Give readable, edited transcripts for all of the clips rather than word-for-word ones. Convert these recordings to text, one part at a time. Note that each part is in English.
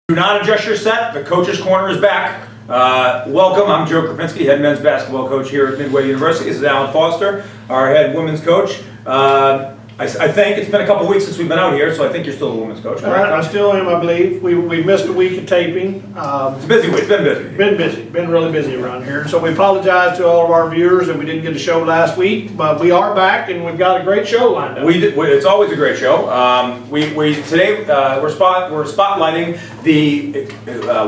Do not adjust your set. The Coach's Corner is back. Welcome. I'm Joe Krapinski, head men's basketball coach here at Midway University. This is Alan Foster, our head women's coach. I think it's been a couple weeks since we've been out here, so I think you're still the women's coach, correct? I still am, I believe. We missed a week of taping. It's a busy week. It's been busy. Been busy. Been really busy around here. So we apologize to all of our viewers that we didn't get a show last week, but we are back and we've got a great show lined up. It's always a great show. Today we're spotlighting the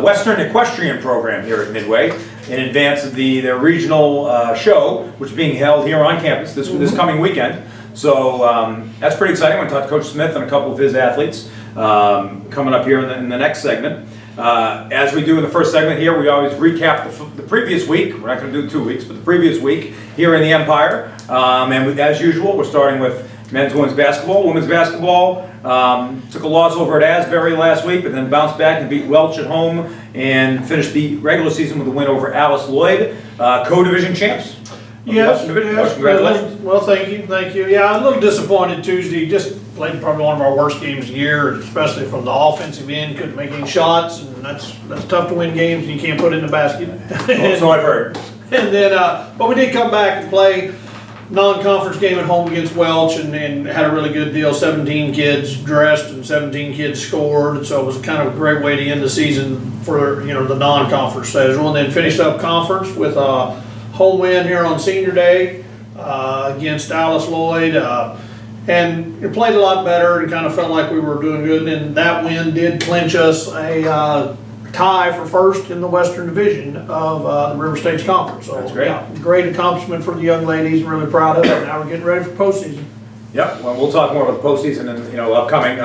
Western Equestrian program here at Midway in advance of their regional show, which is being held here on campus this coming weekend. So that's pretty exciting. I'm going to talk to Coach Smith and a couple of his athletes coming up here in the next segment. As we do in the first segment here, we always recap the previous week. We're not going to do 2 weeks, but the previous week here in the Empire. As usual, we're starting with men's women's basketball. Women's basketball took a loss over at Asbury last week, but then bounced back and beat Welch at home and finished the regular season with a win over Alice Lloyd, co-division champs. Yes, congratulations. Well, thank you. Yeah, I'm a little disappointed Tuesday. Just played probably one of our worst games of the year, especially from the offensive end. Couldn't make any shots, and that's tough to win games and you can't put it in the basket. So I've heard. And then, but we did come back and play non-conference game at home against Welch and had a really good deal. 17 kids dressed and 17 kids scored, so it was kind of a great way to end the season for the non-conference schedule. And then finished up conference with a home win here on Senior Day against Alice Lloyd, and it played a lot better and kind of felt like we were doing good. And that win did clinch us a tie for first in the Western Division of the River States Conference. So that's great. Yeah, great accomplishment for the young ladies. I'm really proud of it. Now we're getting ready for postseason. Yep. Well, we'll talk more about the postseason and upcoming.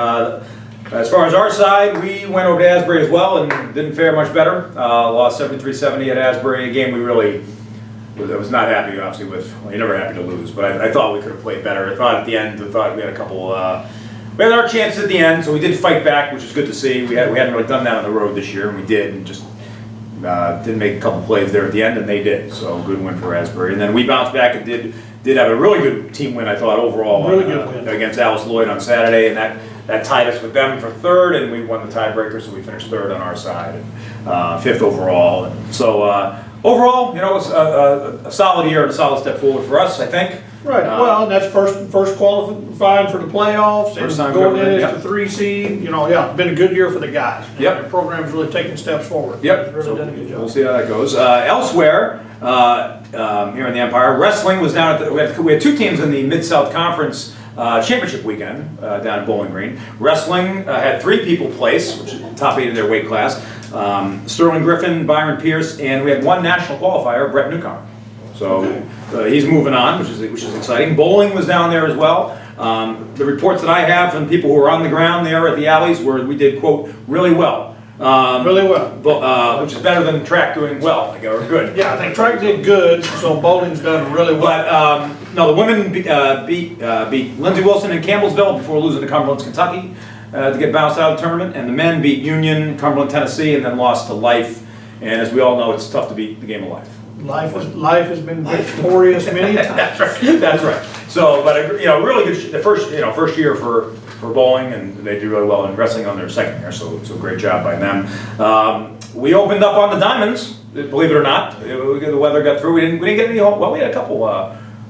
As far as our side, we went over to Asbury as well and didn't fare much better. Lost 73-70 at Asbury. A game we really. I was not happy, obviously, with. Well, you're never happy to lose, but I thought we could have played better. I thought at the end, we had a couple. We had our chances at the end, so we did fight back, which is good to see. We hadn't really done that on the road this year, and we did, and just did make a couple plays there at the end, and they did. So good win for Asbury, and then we bounced back and did have a really good team win. I thought overall really good win against Alice Lloyd on Saturday, and that tied us with them for third, and we won the tiebreaker, so we finished third on our side, and fifth overall. And so. Overall, it was a solid year and a solid step forward for us, I think. Right. Well, and that's first qualifying for the playoffs and going in as the 3 seed. Been a good year for the guys. Yep. The program's really taking steps forward. Yep. Really done a good job. We'll see how that goes. Elsewhere, here in the Empire, wrestling was down at we had 2 teams in the Mid-South Conference championship weekend down at Bowling Green. Wrestling had 3 people place, which is the top 8 of their weight class. Sterling Griffin, Byron Pierce, and we had 1 national qualifier, Brett Newcomer. So he's moving on, which is exciting. Bowling was down there as well. The reports that I have from people who were on the ground there at the alleys were we did, quote, really well. Really well. Which is better than track doing well, or good. Yeah, I think track did good, so bowling's done really well. But no, the women beat Lindsey Wilson in Campbellsville before losing to Cumberland, Kentucky. To get bounced out of the tournament, and the men beat Union, Cumberland, Tennessee, and then lost to Life. And as we all know, it's tough to beat the game of life. Life has been victorious many times. That's right. So, but really good. The first year for bowling, and they did really well in wrestling on their second year. So great job by them. We opened up on the diamonds, believe it or not. The weather got through. We didn't get any. Well, we had a couple.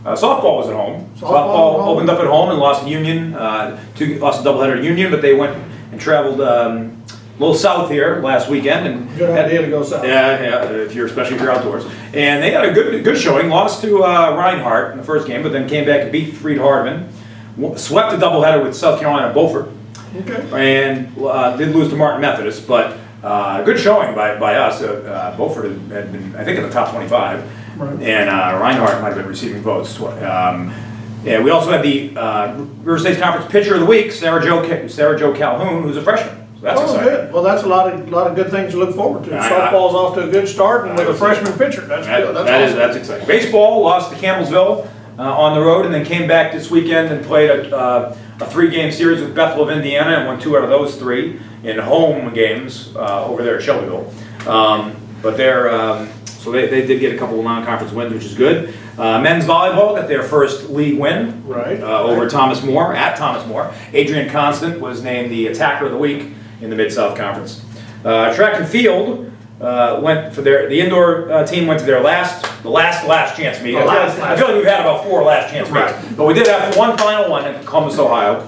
Softball was at home. Softball opened up at home and lost to Union. Lost a doubleheader to Union, but they went and traveled a little south here last weekend. And good idea to go south. Yeah, especially if you're outdoors. And they got a good showing. Lost to Reinhardt in the first game, but then came back and beat Freed Hardman. Swept a doubleheader with South Carolina Beaufort. Okay. And did lose to Martin Methodist, but good showing by us. Beaufort had been, I think, in the top 25. Right. And Reinhardt might have been receiving votes. Yeah, we also had the River States Conference Pitcher of the Week, Sarah Jo Calhoun, who's a freshman. So that's exciting. Good. Well, that's a lot of good things to look forward to. Softball's off to a good start, and with a freshman pitcher, that's good. That's exciting. Baseball lost to Campbellsville on the road, and then came back this weekend and played a 3-game series with Bethel of Indiana, and won 2 out of those 3 in home games over there at Shelbyville. But they're so they did get a couple of non-conference wins, which is good. Men's volleyball got their first league win over Thomas More, at Thomas More. Adrian Constant was named the Attacker of the Week in the Mid-South Conference. Track and field went for the indoor team went to their last chance meet. I feel like we've had about 4 last chance meets, but we did have one final one in Columbus, Ohio.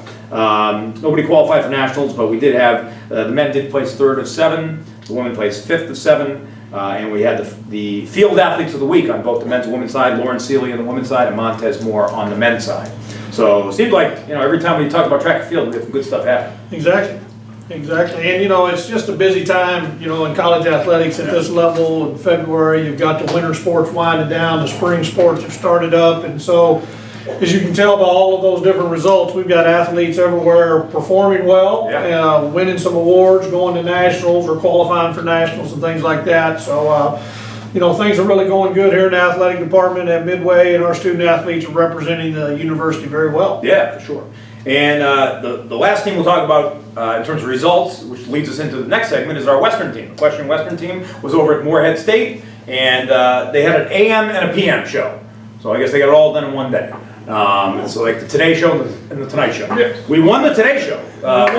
Nobody qualified for nationals, but we did have the men did place 3rd of 7, the women placed 5th of 7. And we had the field athletes of the week on both the men's and women's side, Lauren Seeley on the women's side and Montez Moore on the men's side. So it seems like, every time we talk about track and field, we have some good stuff happening. Exactly. And it's just a busy time, in college athletics at this level. In February, you've got the winter sports winding down, the spring sports have started up, and so as you can tell by all of those different results, we've got athletes everywhere performing well, winning some awards, going to nationals or qualifying for nationals and things like that. So, things are really going good here in the athletic department at Midway, and our student athletes are representing the university very well. Yeah, for sure. And the last team we'll talk about in terms of results, which leads us into the next segment, is our Western team. The Equestrian Western team was over at Morehead State, and they had an AM and a PM show. So I guess they got it all done in one day. So like the Today Show and the Tonight Show. Yes. We won the Today Show.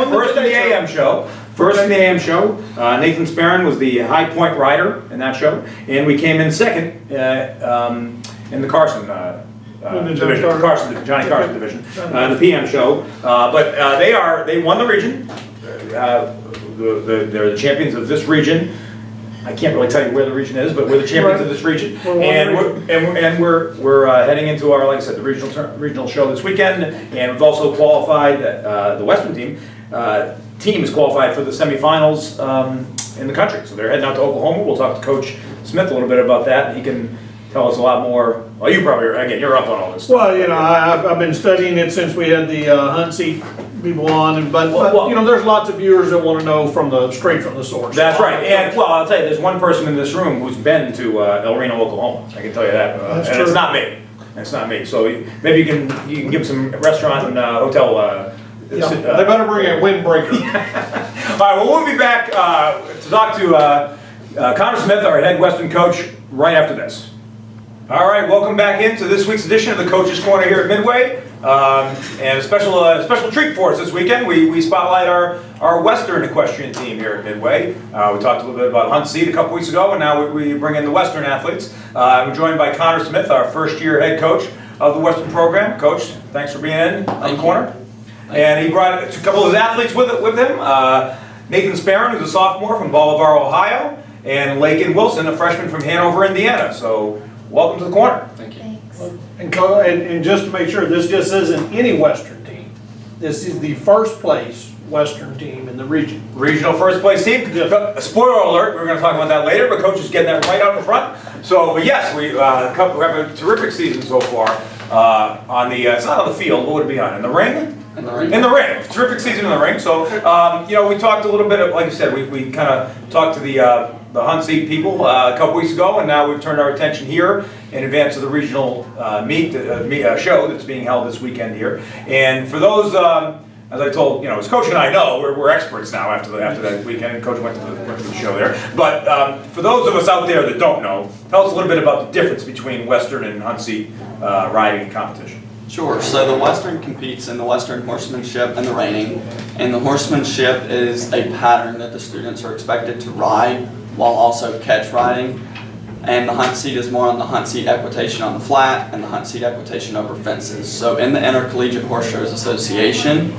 First in the AM show. Nathan Sparren was the high point rider in that show, and we came in second in the Carson division, Johnny Carson division, the PM show. But they won the region. They're the champions of this region. I can't really tell you where the region is, but we're the champions of this region, and we're heading into our, like I said, the regional show this weekend, and we've also qualified. The Western team is qualified for the semifinals in the country, so they're heading out to Oklahoma. We'll talk to Coach Smith a little bit about that. He can tell us a lot more. Well, you probably you're up on all this stuff. Well, I've been studying it since we had the hunt seat people on, but there's lots of viewers that want to know straight from the source. That's right, and I'll tell you, there's one person in this room who's been to El Reno, Oklahoma. I can tell you that, That's and true. It's not me. It's not me. So maybe you can give some restaurant and hotel. They better bring a windbreaker. All right, well, we'll be back to talk to Connor Smith, our head Western coach, right after this. All right, welcome back into this week's edition of the Coach's Corner here at Midway. And a special treat for us this weekend. We spotlight our Western equestrian team here at Midway. We talked a little bit about Hunt Seat a couple weeks ago, and now we bring in the Western athletes. We're joined by Connor Smith, our first-year head coach of the Western program. Coach, thanks for being in on the corner. And he brought a couple of his athletes with him. Nathan Sparren, who's a sophomore from Bolivar, Ohio, and Lakyn Wilson, a freshman from Hanover, Indiana. So welcome to the corner. Thank you. And just to make sure, this just isn't any Western team. This is the first place Western team in the region. Regional first place team. Yes. Spoiler alert, we're going to talk about that later, but Coach is getting that right out in front. So, but yes, we have a terrific season so far. It's not on the field, what would it be on? In the ring? In the ring. In the ring. Terrific season in the ring. So, we talked a little bit, like I said, we kind of talked to the Hunt Seat people a couple weeks ago, and now we've turned our attention here in advance of the regional show that's being held this weekend here. And for those, as I told, as Coach and I know, we're experts now after that weekend. Coach went to the show there. But for those of us out there that don't know, tell us a little bit about the difference between Western and Hunt Seat riding and competition. Sure. So the Western competes in the Western horsemanship and the reining. And the horsemanship is a pattern that the students are expected to ride while also catch riding. And the Hunt Seat is more on the Hunt Seat equitation on the flat and the Hunt Seat equitation over fences. So in the Intercollegiate Horse Shows Association,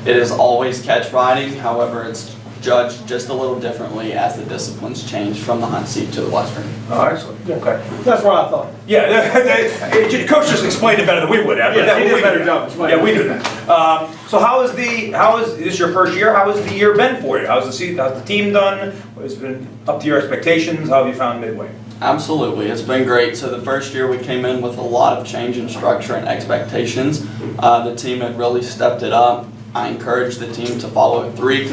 it is always catch riding. However, it's judged just a little differently as the disciplines change from the Hunt Seat to the Western. Oh, excellent. Okay. That's what I thought. Yeah, Coach just explained it better than we would have. Yeah, he did a better job explaining. Yeah, we do that. So how is this your first year? How has the year been for you? How's the team done? Has it been up to your expectations? How have you found Midway? Absolutely, it's been great. So the first year we came in with a lot of change in structure and expectations. The team had really stepped it up. I encouraged the team to follow three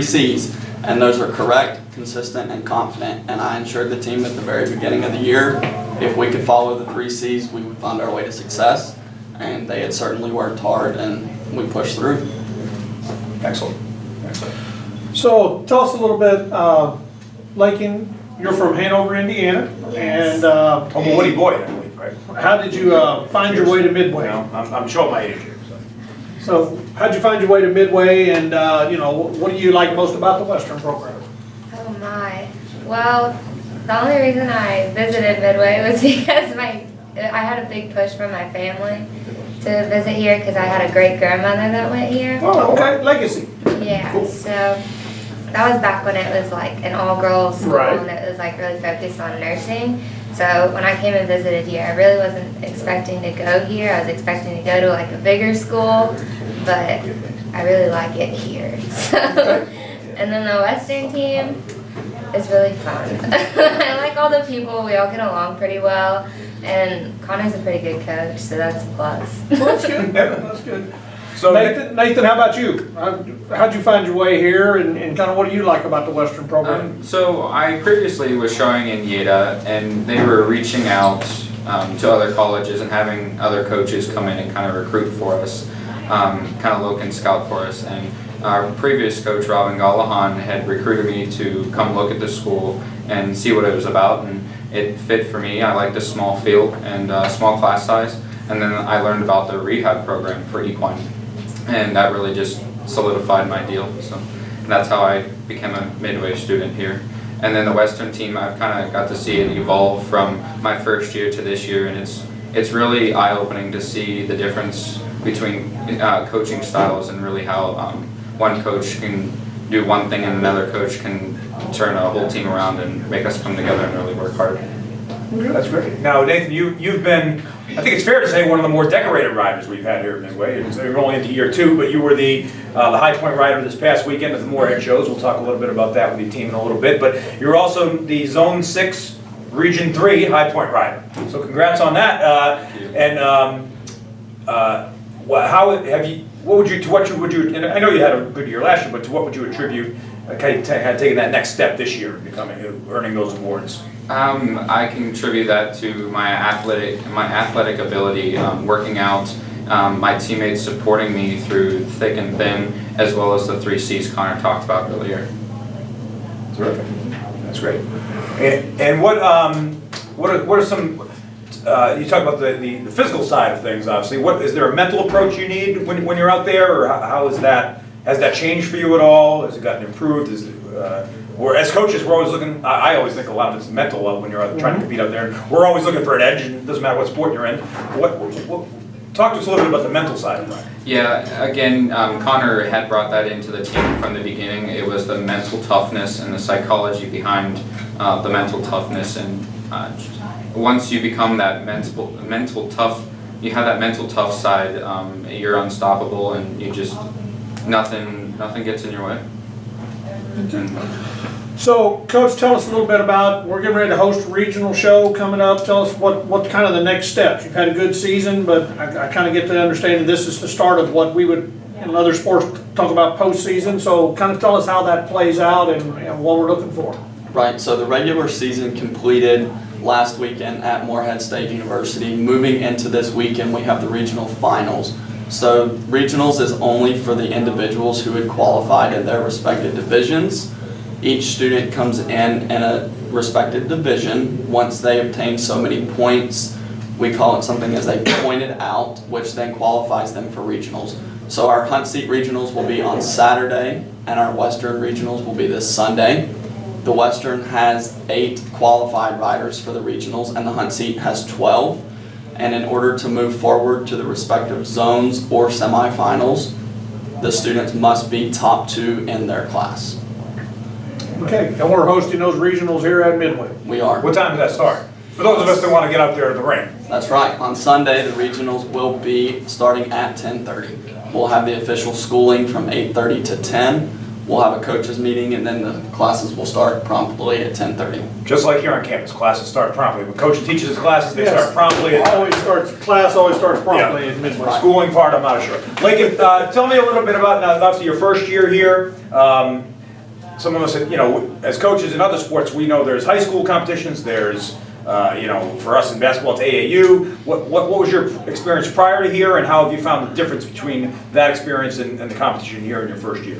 C's, and those are correct, consistent, and confident. And I ensured the team at the very beginning of the year, if we could follow the 3 C's, we would find our way to success. And they had certainly worked hard, and we pushed through. Excellent. So tell us a little bit, Lakyn, you're from Hanover, Indiana, and I'm a Woody boy, I believe, right? how did you find your way to Midway? I'm showing my age here. So how'd you find your way to Midway, and what do you like most about the Western program? my. Well, the only reason I visited Midway was because I had a big push from my family to visit here because I had a great grandmother that went here. Oh, okay, legacy. Yeah, so that was back when it was like an all-girls school Right. and it was like really focused on nursing. So when I came and visited here, I really wasn't expecting to go here. I was expecting to go to like a bigger school, but I really like it here. So, and then the Western team is really fun. I like all the people. We all get along pretty well. And Connor's a pretty good coach, so that's a plus. Well, that's good, that's good. So Nathan, how about you? How'd you find your way here and kind of what do you like about the Western program? So I previously was showing in Yeda, and they were reaching out to other colleges and having other coaches come in and kind of recruit for us, kind of look and scout for us. And our previous coach, Robin Gallahan, had recruited me to come look at the school and see what it was about, and it fit for me. I liked the small field and small class size, and then I learned about the rehab program for equine, and that really just solidified my deal. So that's how I became a Midway student here. And then the Western team, I've kind of got to see it evolve from my first year to this year, and it's really eye-opening to see the difference between coaching styles and really how one coach can do one thing and another coach can turn a whole team around and make us come together and really work hard. That's great. Now, Nathan, you've been, I think it's fair to say, one of the more decorated riders we've had here at Midway. You're only into year 2, but you were the High Point rider this past weekend at the Moorhead shows. We'll talk a little bit about that with your team in a little bit. But you're also the Zone 6, Region 3 High Point rider. So congrats on that. And how have you? What would you? And I know you had a good year last year, but to what would you attribute kind of taking that next step this year, earning those awards? I contribute that to my athletic ability, working out, my teammates supporting me through thick and thin, as well as the 3 C's Connor talked about earlier. Terrific. That's great. And what are some? You talk about the physical side of things. Obviously, is there a mental approach you need when you're out there, or how is that? Has that changed for you at all? Has it gotten improved? Or as coaches, we're always looking. I always think a lot of it's mental when you're trying to compete out there. And we're always looking for an edge, and it doesn't matter what sport you're in. Talk to us a little bit about the mental side of that. Yeah, again, Connor had brought that into the team from the beginning. It was the mental toughness and the psychology behind the mental toughness. And once you become that mental tough, you have that mental tough side. You're unstoppable, and you just nothing gets in your way. So, Coach, tell us a little bit about, we're getting ready to host a regional show coming up. Tell us what kind of the next steps. You've had a good season, but I kind of get the understanding this is the start of what we would, in other sports, talk about postseason. So kind of tell us how that plays out and what we're looking for. Right, so the regular season completed last weekend at Moorhead State University. Moving into this weekend, we have the regional finals. So regionals is only for the individuals who had qualified in their respective divisions. Each student comes in a respective division. Once they obtain so many points, we call it something as a pointed out, which then qualifies them for regionals. So our Hunt Seat regionals will be on Saturday, and our Western regionals will be this Sunday. The Western has 8 qualified riders for the regionals, and the Hunt Seat has 12. And in order to move forward to the respective zones or semifinals, the students must be top 2 in their class. Okay, and we're hosting those regionals here at Midway. We are. What time does that start? For those of us that want to get out there in the ring. That's right. On Sunday, the regionals will be starting at 10:30. We'll have the official schooling from 8:30 to 10. We'll have a coaches meeting, and then the classes will start promptly at 10:30. Just like here on campus, classes start promptly. When coach teaches his classes, they Yes. start promptly. Class always starts promptly at Midway. Schooling part, I'm not sure. Lakyn, tell me a little bit about, now obviously your first year here. Some of us, as coaches in other sports, we know there's high school competitions, there's, for us in basketball, it's AAU. What was your experience prior to here, and how have you found the difference between that experience and the competition here in your first year?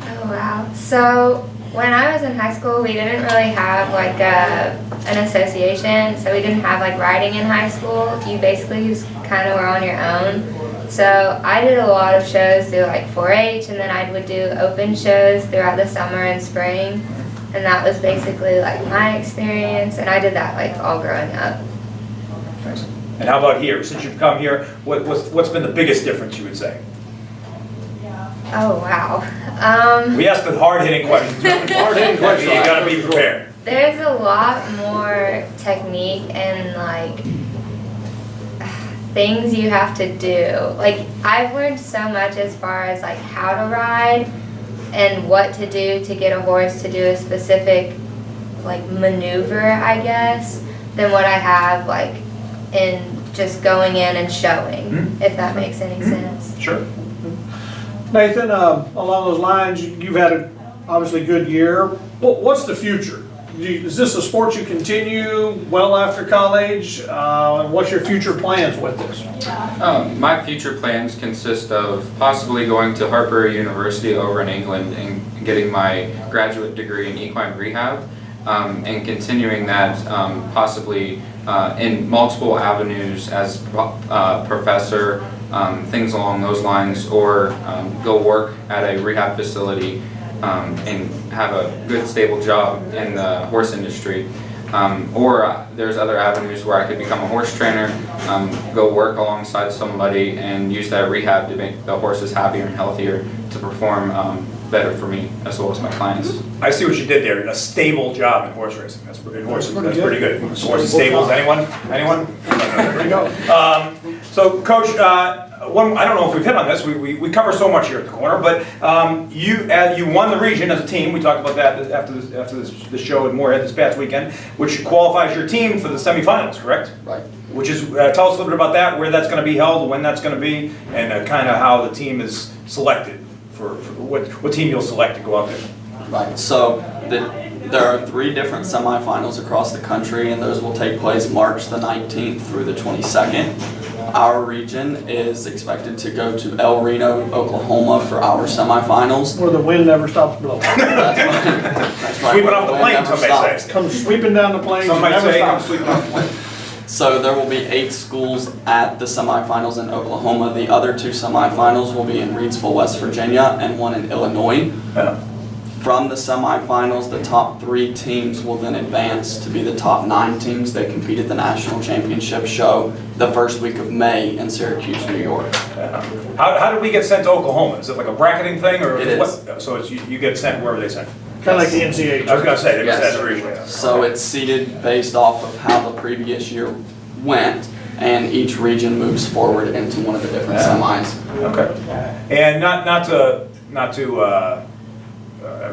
Oh wow. So when I was in high school, we didn't really have like an association, so we didn't have like riding in high school. You basically just kind of were on your own. So I did a lot of shows through like 4-H, and then I would do open shows throughout the summer and spring. And that was basically like my experience, and I did that like all growing up. And how about here? Since you've come here, what's been the biggest difference, you would say? Oh, wow. We asked the hard-hitting questions. Hard-hitting questions. You gotta be prepared. There's a lot more technique and like things you have to do. Like I've learned so much as far as like how to ride and what to do to get a horse to do a specific like maneuver, I guess, than what I have like in just going in and showing, if that makes any sense. Sure. Nathan, along those lines, you've had a obviously good year. What's the future? Is this a sport you continue well after college? What's your future plans with this? My future plans consist of possibly going to Hartbury University over in England and getting my graduate degree in equine rehab, and continuing that possibly in multiple avenues as professor, things along those lines, or go work at a rehab facility and have a good stable job in the horse industry. Or there's other avenues where I could become a horse trainer, go work alongside somebody and use that rehab to make the horses happier and healthier to perform better for me as well as my clients. I see what you did there. A stable job in horse racing. That's pretty good. Horse stables. Anyone? There you go. So, Coach, I don't know if we've hit on this. We cover so much here at the corner, but you won the region as a team. We talked about that after the show in Moorhead this past weekend, which qualifies your team for the semifinals, correct? Right. Which is tell us a little bit about that, where that's going to be held, when that's going to be, and kind of how the team is selected for what team you'll select to go out there. Right. So there are 3 different semifinals across the country, and those will take place March the 19th through the 22nd. Our region is expected to go to El Reno, Oklahoma for our semifinals. Where the wind never stops blowing. That's right. Sweeping off the plains, somebody says. Comes sweeping down the plains. Somebody and never say come stops. sweeping off the plains. So there will be 8 schools at the semifinals in Oklahoma. The other 2 semifinals will be in Reidsville, West Virginia, and one in Illinois. Yeah. From the semifinals, the top 3 teams will then advance to be the top 9 teams that compete at the National Championship show the first week of May in Syracuse, New York. How did we get sent to Oklahoma? Is it like a bracketing thing, or It is. what? So you get sent wherever they sent? Kind of like the NCAA. I was going to say, they Yes. said originally. So it's seeded based off of how the previous year went, and each region moves forward into one of the different semis. Okay. And not to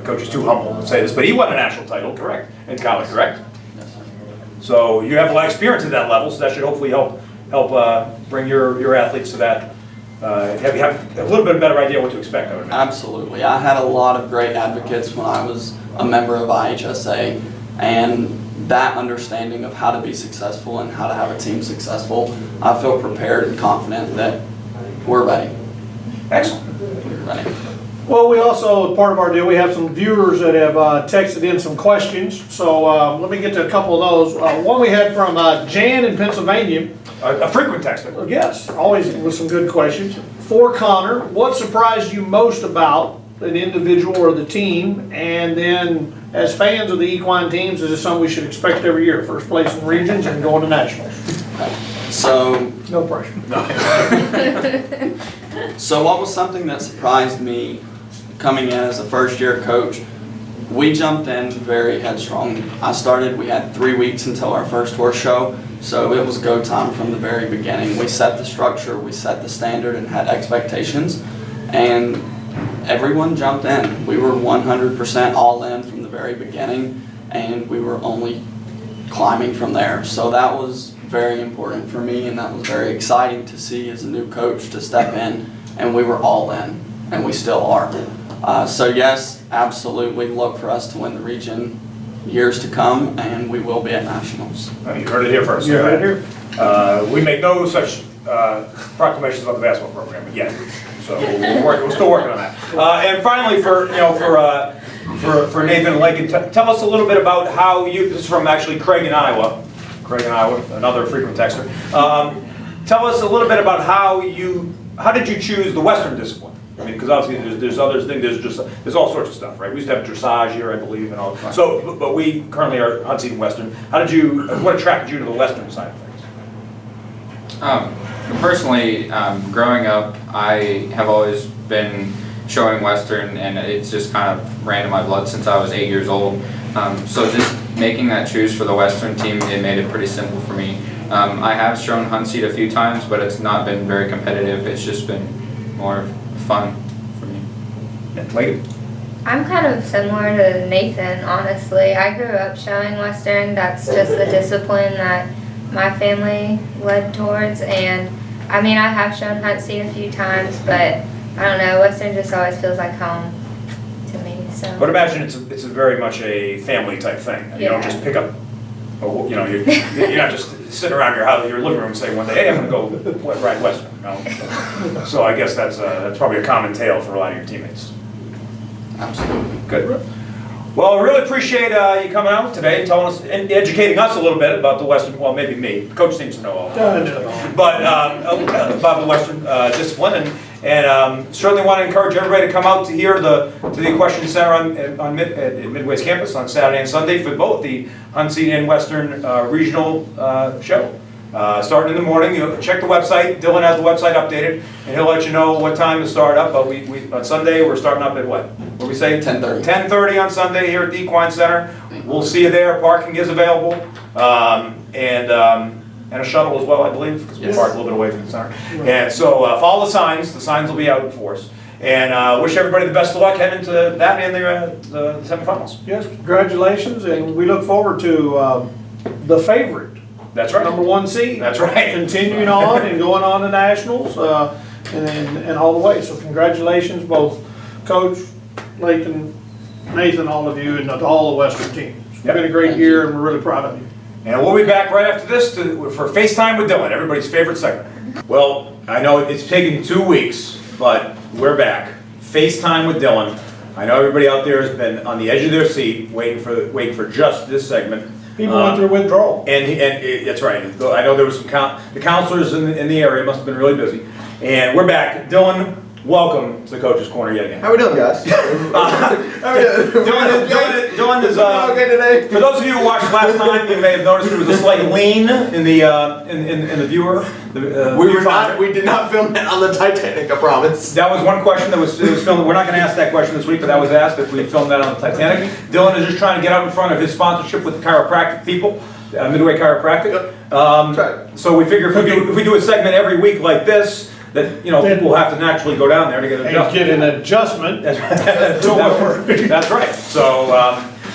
Coach is too humble to say this, but he won a national title, correct, in college, correct? Yes, sir. So you have a lot of experience at that level, so that should hopefully help bring your athletes to that. Have a little bit better idea what to expect, I would imagine. Absolutely. I had a lot of great advocates when I was a member of IHSA, and that understanding of how to be successful and how to have a team successful, I feel prepared and confident that we're ready. Excellent. We're ready. Well, we also, part of our deal, we have some viewers that have texted in some questions. So let me get to a couple of those. One we had from Jan in Pennsylvania. A frequent texter. Yes, always with some good questions. For Connor, what surprised you most about an individual or the team? And then, as fans of the equine teams, is this something we should expect every year? First place in regions and going to nationals. So, No pressure. so what was something that surprised me coming in as a first-year coach? We jumped in very headstrong. We had 3 weeks until our first horse show, so it was go time from the very beginning. We set the structure, we set the standard, and had expectations, and everyone jumped in. We were 100% all in from the very beginning, and we were only climbing from there. So that was very important for me, and that was very exciting to see as a new coach to step in, and we were all in, and we still are. So yes, absolutely look for us to win the region years to come, and we will be at nationals. You heard it here first. You heard it here. We make no such proclamations about the basketball program yet, so we're still working on that. And finally, for Nathan and Lakyn, tell us a little bit about how you. This is from actually Craig in Iowa. Another frequent texter. Tell us a little bit about how did you choose the Western discipline? I mean, because obviously there's other things, there's all sorts of stuff, right? We used to have dressage here, I believe, and all. So, but we currently are Hunt Seat and Western. What attracted you to the Western side of things? Personally, growing up, I have always been showing Western, and it's just kind of ran in my blood since I was 8 years old. So just making that choose for the Western team, it made it pretty simple for me. I have shown Hunt Seat a few times, but it's not been very competitive. It's just been more fun for me. Yeah, Lakyn? I'm kind of similar to Nathan, honestly. I grew up showing Western. That's just the discipline that my family led towards. And I mean, I have shown Hunt Seat a few times, but I don't know, Western just always feels like home to me, so. But imagine it's a very much a family type thing. You don't Yeah. just pick up, you know, you're not just sitting around your house, your living room and say one day, hey, I'm gonna go ride Western. No. So I guess that's probably a common tale for a lot of your teammates. Absolutely. Good. Well, I really appreciate you coming out today and telling us and educating us a little bit about the Western, well, maybe me. Coach seems to know all about it. But about the Western discipline, and certainly want to encourage everybody to come out to here to the Equestrian Center at Midway's campus on Saturday and Sunday for both the Hunt Seat and Western regional show. Starting in the morning, you check the website. Dylan has the website updated, and he'll let you know what time to start up. But we on Sunday we're starting up at what? What do we say? 10:30. 10:30 on Sunday here at the Equine Center. We'll see you there. Parking is available, and a shuttle as well, I believe, because we Yes. park a little bit away from the center. And so follow the signs. The signs will be out for us. And wish everybody the best of luck heading into that and the semifinals. Yes, congratulations, and we look forward to the favorite. That's right. Number 1 seed. That's right. Continuing on and going on to nationals, and all the way. So congratulations, both Coach, Lakyn, Nathan, all of you, and to all the Western teams. It's Yep. been a great year, and we're really proud of you. And we'll be back right after this for FaceTime with Dylan, everybody's favorite segment. Well, I know it's taken 2 weeks, but we're back. FaceTime with Dylan. I know everybody out there has been on the edge of their seat waiting for just this segment. People went through withdrawal. And that's right. I know there was the counselors in the area must have been really busy. And we're back. Dylan, welcome to the Coach's Corner yet again. How we doing, guys? How we doing? Dylan is okay today? for those of you who watched last time, you may have noticed there was a slight lean in the viewer. We did not film that on the Titanic, I promise. That was one question that was filmed. We're not going to ask that question this week, but that was asked if we filmed that on the Titanic. Dylan is just trying to get out in front of his sponsorship with the chiropractic people, Midway Chiropractic. Right. So we figure if we do a segment every week like this, that people will have to naturally go down there to get an And adjustment. get an adjustment. That's right. So,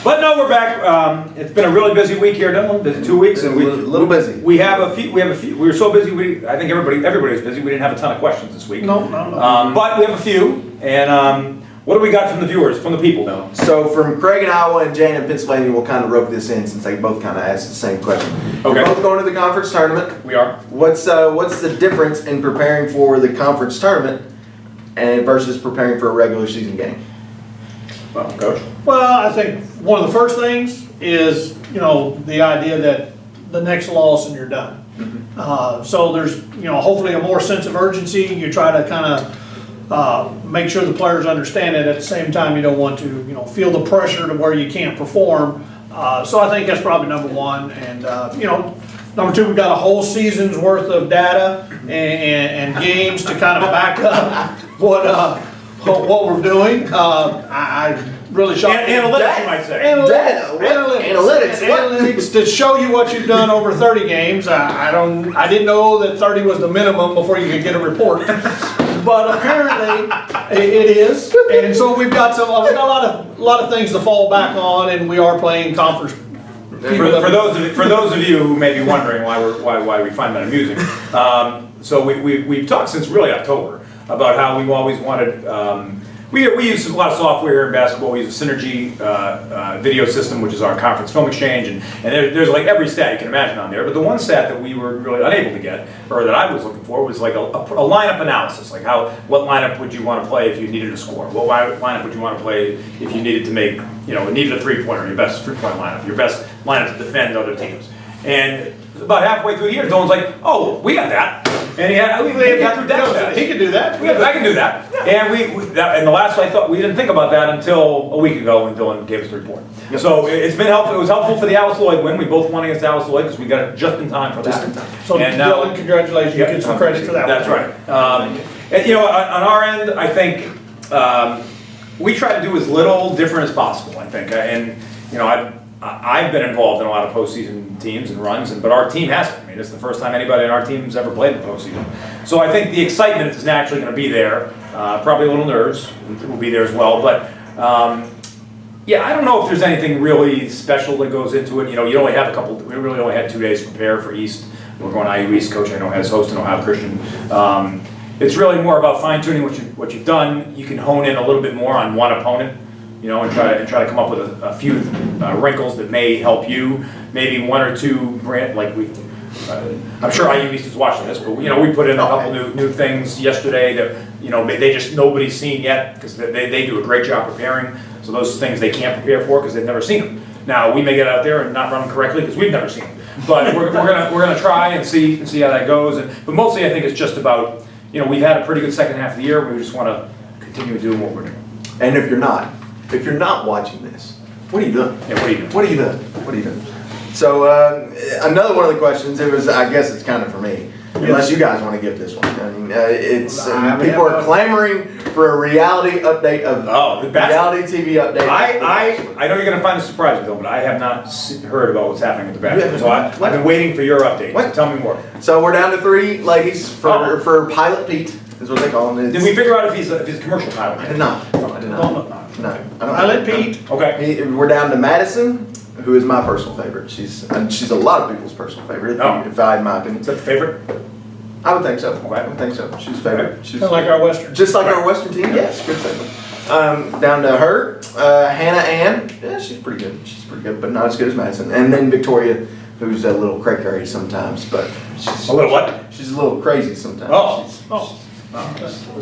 but no, we're back. It's been a really busy week here, Dylan. Busy 2 weeks, and A little busy. We have a few. We were so busy. I think everybody was busy. We didn't have a ton of questions this week. No. But we have a few, and what do we got from the viewers, from the people, now? So from Craig in Iowa and Jane in Pennsylvania, we'll kind of rope this in since they both kind of asked the same question. Okay. You're both going to the conference tournament. We are. What's the difference in preparing for the conference tournament and versus preparing for a regular season game? Well, Coach. Well, I think one of the first things is, the idea that the next loss and you're done. So there's, hopefully a more sense of urgency. You try to kind of make sure the players understand it. At the same time, you don't want to, feel the pressure to where you can't perform. So I think that's probably number one. And, number two, we've got a whole season's worth of data and games to kind of back up what we're doing. I really shocked. Analytics, you might say. Data. What? Analytics. What? Analytics to show you what you've done over 30 games. I didn't know that 30 was the minimum before you could get a report. But apparently it is, and so we've got a lot of things to fall back on, and we are playing conference. For those of you who may be wondering why we find that amusing, so we've talked since really October about how we've always wanted. We use a lot of software here in basketball. We use a Synergy video system, which is our conference film exchange, and there's like every stat you can imagine on there. But the one stat that we were really unable to get, or that I was looking for, was like a lineup analysis. Like what lineup would you want to play if you needed to score? What lineup would you want to play if you needed to make, needed a three-pointer, your best three-point lineup, your best lineup to defend other teams. And about halfway through the year, Dylan's like, oh, we got that. And we got through that. He could do that. I can do that. And and the last I thought, we didn't think about that until a week ago when Dylan gave us the report. So it's been helpful, it was helpful for the Alice Lloyd win, we both won against Alice Lloyd because we got it just in time for that. So And now- Dylan, congratulations, you get some credit for that. That's one. right. And you know, on our end, I think, we try to do as little different as possible, I think. And, you know, I've been involved in a lot of postseason teams and runs, but our team hasn't. I mean, it's the first time anybody on our team's ever played in the postseason. So I think the excitement is naturally gonna be there. Probably a little nerves will be there as well, but, yeah, I don't know if there's anything really special that goes into it. You know, we really only had 2 days to prepare for East. We're going IU East, Coach I know has hosted Ohio Christian. It's really more about fine tuning what you've done. You can hone in a little bit more on one opponent, you know, and try to come up with a few wrinkles that may help you. Maybe one or two I'm sure IU East is watching this, but you know, we put in a couple new things yesterday that, you know, nobody's seen yet because they do a great job preparing. So those things they can't prepare for because they've never seen them. Now we may get out there and not run them correctly because we've never seen them. But we're gonna try and see how that goes. But mostly I think it's just about, you know, we've had a pretty good second half of the year. We just want to continue doing what we're doing. And if you're not watching this, what are you doing? Yeah, what are you doing? What are you doing? What are you doing? So another one of the questions, I guess it's kind of for me, unless you guys want to give this one. I mean, people are clamoring for a reality update of reality TV update. I know you're going to find this surprising, though, but I have not heard about what's happening with the Bachelor. So I've been waiting for your update. So tell me more. So we're down to 3 ladies for Pilot Pete, is what they call him. Did we figure out if he's a commercial pilot? I did not. No. Pilot Pete. Okay. We're down to Madison, who is my personal favorite. She's a lot of people's personal favorite, if I had my opinion. Is that the favorite? I would think so. Okay. I would think so. She's favorite. She's Kind of like our Western. just like our Western team. Yes, good segment. Down to her, Hannah Ann. Yeah, she's pretty good. She's pretty good, but not as good as Madison. And then Victoria, who's a little cray-cray sometimes, but she's A little what? She's a little crazy sometimes.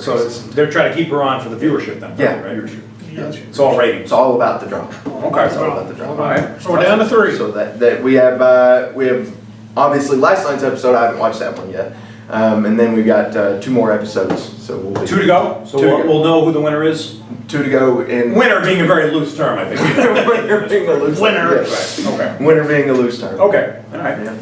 So they're trying to keep her on for the viewership then? Yeah, right? viewership. It's all ratings. It's all about the drama. Okay. It's all about the drama. All right. So we're down to 3. So that we have obviously last night's episode. I haven't watched that one yet. And then we've got 2 more episodes. So we'll be 2 to go. So 2 to go. we'll know who the winner is. 2 to go in Winner being a very loose term, I think. winner being a loose Winner. term. Yes. Right. Okay. Winner being a loose term. Okay. All right. Yeah.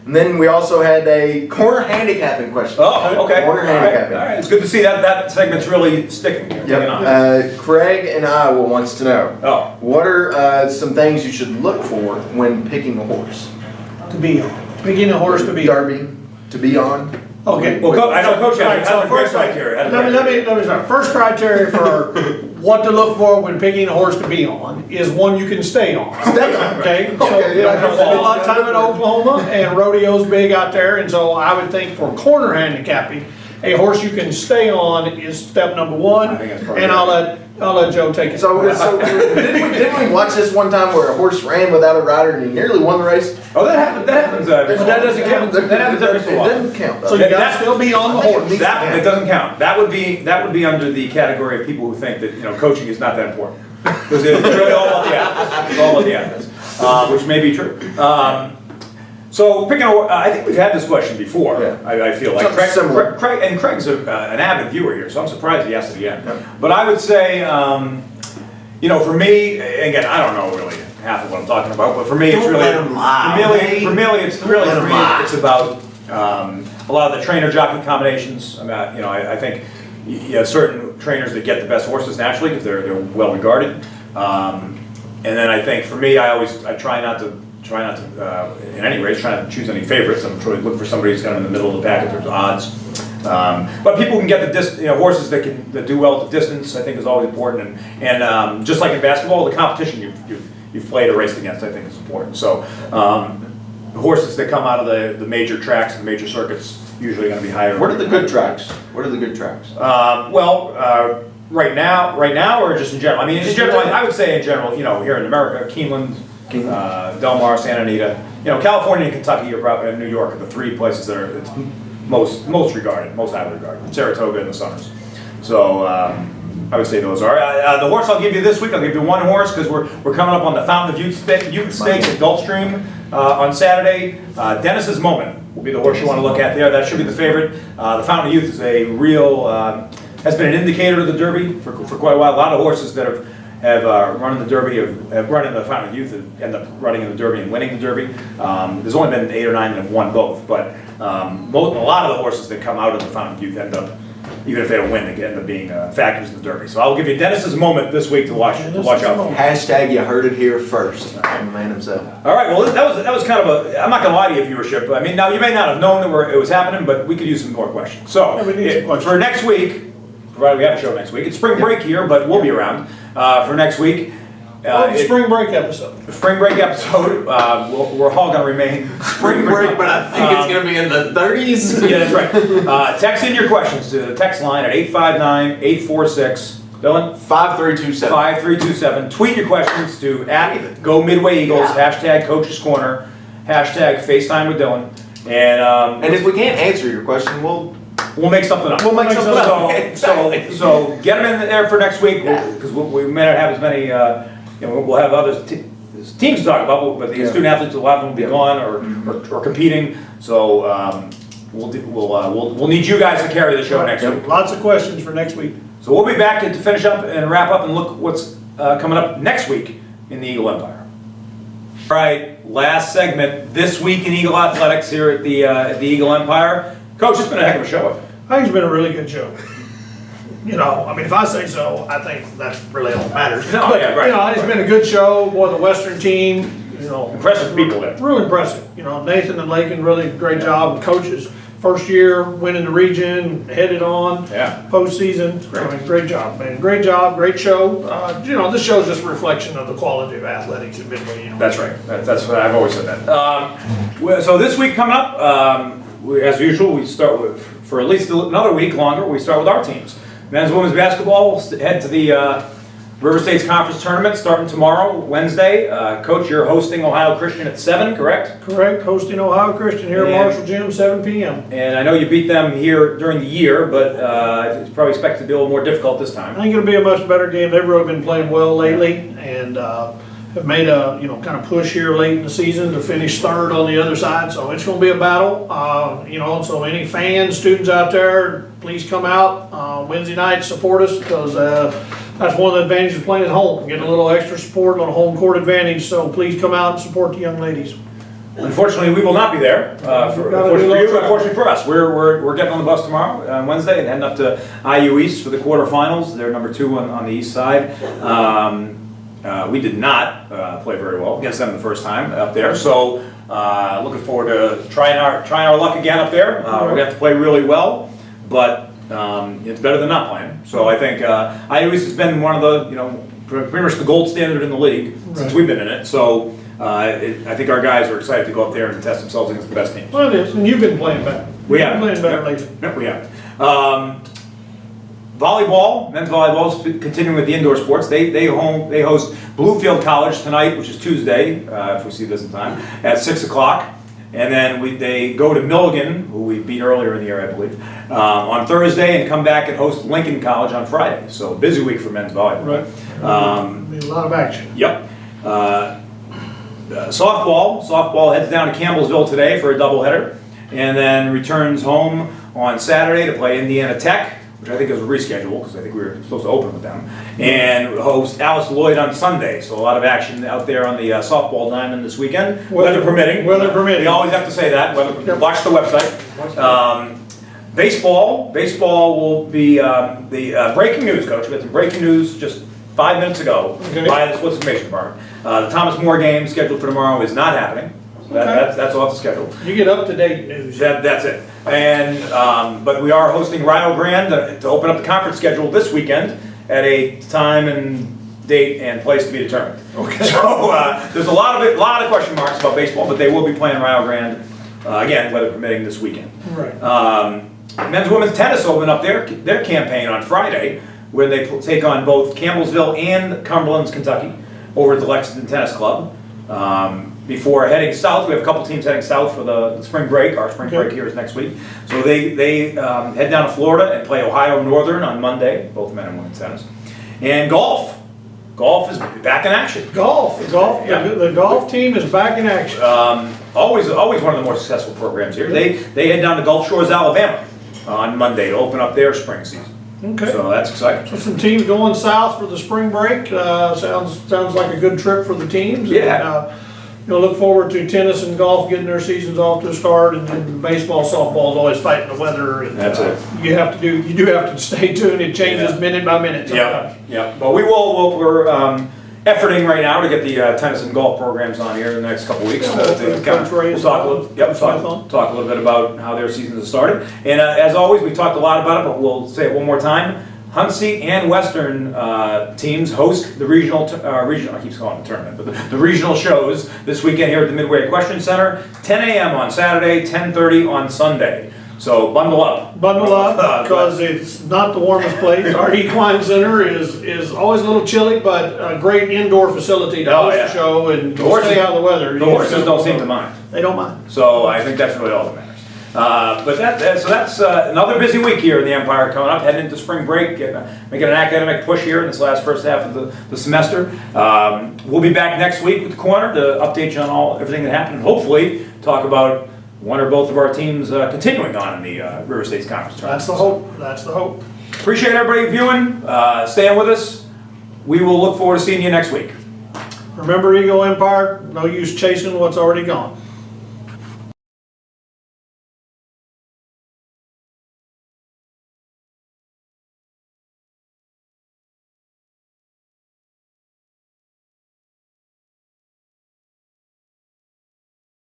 And then we also had a corner handicapping question. Oh, okay. Corner All right. handicapping. All right. It's good to see that segment's really sticking. Taking on. Yep. Craig in Iowa wants to know. Oh. What are some things you should look for when picking a horse? To be on. Picking a horse to be on. Derby to be on. Okay. Well, I know Coach Right, has so a great first criteria. Let me start. First criteria for what to look for when picking a horse to be on is one you can stay on. Stay on. Okay, so Okay, I yeah. spent a lot of time in Oklahoma, and rodeo's big out there, and so I would think for corner handicapping, a horse you can stay on is step number 1. I think that's probably And right. I'll let Joe take it. So didn't we watch this one time where a horse ran without a rider and he nearly won the race? Oh, that happens. But that doesn't count. That happens every so It often. doesn't count though. So you gotta still be on the horse. It doesn't count. That would be under the category of people who think that, you know, coaching is not that important. Because it's really all about the athletes. It's all about the athletes, which may be true. So picking I think we've had this question before. Yeah. I feel like Something similar. Craig's an avid viewer here, so I'm surprised he asked it again. Yeah. But I would say, you know, for me, again, I don't know really half of what I'm talking about, but for me, it's Don't really let 'em lie, it's about a lot of the trainer jockey combinations. You know, I think you have certain trainers that get the best horses naturally because they're well regarded. And then I think for me, I try not to in any race try not to choose any favorites. I'm trying to look for somebody who's kind of in the middle of the pack in terms of odds. But people can get horses that do well at the distance. I think is always important. And just like in basketball, the competition you've played or raced against, I think is important. So horses that come out of the major tracks and major circuits usually going to be higher. What are the good tracks? What are the good tracks? Right now, or just in general? I mean, in general, I would say in general, you know, here in America, Keeneland, Del Mar, Santa Anita, you know, California and Kentucky are probably, and New York are the 3 places that are most regarded, most highly regarded. Saratoga and the Summers. So I would say those are. The horse I'll give you this week, I'll give you 1 horse because we're coming up on the Fountain of Youth Stakes at Gulfstream on Saturday. Dennis's Moment. will be the horse you want to look at there. That should be the favorite. The Fountain of Youth is a real, has been an indicator of the Derby for quite a while. A lot of horses that have run in the Derby, have run in the Fountain of Youth and end up running in the Derby and winning the Derby. There's only been 8 or 9 that have won both, but a lot of the horses that come out of the Fountain of Youth end up, even if they don't win, they end up being factors in the Derby. So I'll give you Dennis's moment this week to watch out for. Hashtag you heard it here first. I'm the man himself. All right, well, that was kind of a, I'm not gonna lie to you, viewership. I mean, now you may not have known that it was happening, but we could use some more questions. So, Yeah, we need some questions. for next week, provided we have a show next week, it's spring break here, but we'll be around for next week. Spring break episode. Spring break episode, we're all gonna remain Spring break, but I think it's gonna be in the 30s. Yeah, that's right. Text in your questions to the text line at 859-846, Dylan? 5327. 5327. Tweet your questions to @GoMidwayEagles, hashtag Coach's Corner, hashtag FaceTime with Dylan. And if we can't answer your question, we'll make something up. make something up. So get them in there for next week, because we may not have as many, we'll have other teams to talk about, but the student athletes, a lot of them will be gone or competing. So we'll need you guys to carry the show next week. Lots of questions for next week. So we'll be back to finish up and wrap up and look what's coming up next week in the Eagle Empire. All right, last segment this week in Eagle Athletics here at the Eagle Empire. Coach, it's been a heck of a show. I think it's been a really good show. You know, I mean, if I say so, I think that's really all that matters. No, But, yeah, right. You know, it's been a good show. Boy, the Western team, you know. Impressive people there. Real impressive. You know, Nathan and Lakyn, really great job. Coaches, first year, winning the region, headed on. Yeah. Postseason. I mean, great job, man. Great job, great show. You know, this show is just a reflection of the quality of athletics at Midway. You know. That's right. That's what I've always said that. So this week coming up, as usual, we start with, for at least another week longer, we start with our teams. Men's and women's basketball will head to the River States Conference Tournament starting tomorrow, Wednesday. Coach, you're hosting Ohio Christian at 7, correct? Correct. Hosting Ohio Christian here at And- Marshall Gym, 7 p.m. And I know you beat them here during the year, but it's probably expected to be a little more difficult this I time. think it'll be a much better game. They've really been playing well lately and have made a, kind of push here late in the season to finish third on the other side. So it's going to be a battle. So any fans, students out there, please come out Wednesday night, support us, because that's one of the advantages of playing at home. Get a little extra support on a home court advantage. So please come out and support the young ladies. Unfortunately, we will not be there. Unfortunately for you, unfortunately for us. We're getting on the bus tomorrow, on Wednesday, and heading up to IU East for the quarterfinals. They're number 2 on the East side. We did not play very well against them the first time up there, so looking forward to trying our luck again up there. We have to play really well, but it's better than not playing. So I think IU East has been one of the, pretty much the gold standard in the league since we've been in it. So I think our guys are excited to go up there and test themselves against the best teams. Well, it is, and you've been playing better. We You've have. been playing better lately. Yep, we have. Volleyball, men's volleyball is continuing with the indoor sports. They host Bluefield College tonight, which is Tuesday, if we see this in time, at 6 o'clock. And then they go to Milligan, who we beat earlier in the year, I believe, on Thursday, and come back and host Lincoln College on Friday. So busy week for men's volleyball. Right. Be a lot of action. Yep. Softball heads down to Campbellsville today for a doubleheader, and then returns home on Saturday to play Indiana Tech, which I think is a reschedule because I think we were supposed to open with them, and host Alice Lloyd on Sunday. So a lot of action out there on the softball diamond this weekend, weather permitting. Weather permitting. We always have to say that. Watch the website. Baseball will be the breaking news, Coach. We had some breaking news just 5 minutes ago by the Sports Information Department. The Thomas More game scheduled for tomorrow is not happening. So that's off the schedule. You get up-to-date news. That's it. And but we are hosting Rio Grande to open up the conference schedule this weekend at a time and date and place to be determined. Okay. So there's a lot of question marks about baseball, but they will be playing Rio Grande again, weather permitting, this weekend. Right. Men's and women's tennis open up their campaign on Friday, where they take on both Campbellsville and Cumberland's Kentucky over at the Lexington Tennis Club. Before heading south, we have a couple teams heading south for the spring break. Our spring break here is next week. So they head down to Florida and play Ohio Northern on Monday, both men and women's tennis. And golf. Golf is back in action. The golf team is back in action. always one of the more successful programs here. They head down to Gulf Shores, Alabama on Monday to open up their spring season. Okay. So that's exciting. So some teams going south for the spring break. Sounds like a good trip for the teams. Yeah. And, look forward to tennis and golf getting their seasons off to a start, and baseball, softball is always fighting the weather. And, That's it. You do have to stay tuned. It changes minute by minute sometimes. Yeah. But we're efforting right now to get the tennis and golf programs on here in the next couple weeks. Coach Ray We'll talk a little bit about how their seasons have started. And as always, we talked a lot about it, but we'll say it one more time. Huntsy and Western teams host the regional, I keep calling it the tournament, but the regional shows this weekend here at the Midway Equestrian Center, 10 a.m. on Saturday, 10:30 on Sunday. So bundle up. Bundle up, because it's not the warmest place. Our equine center is always a little chilly, but a great indoor facility to host a show and stay out of the weather. The horses don't seem to mind. They don't mind. So I think that's really all that matters. But that's another busy week here in the Empire coming up, heading into spring break, and making an academic push here in this last first half of the semester. We'll be back next week with the corner to update you on everything that happened, and hopefully talk about one or both of our teams continuing on in the River States Conference tournament. That's the hope. That's the hope. Appreciate everybody viewing, staying with us. We will look forward to seeing you next week. Remember, Eagle Empire, no use chasing what's already gone.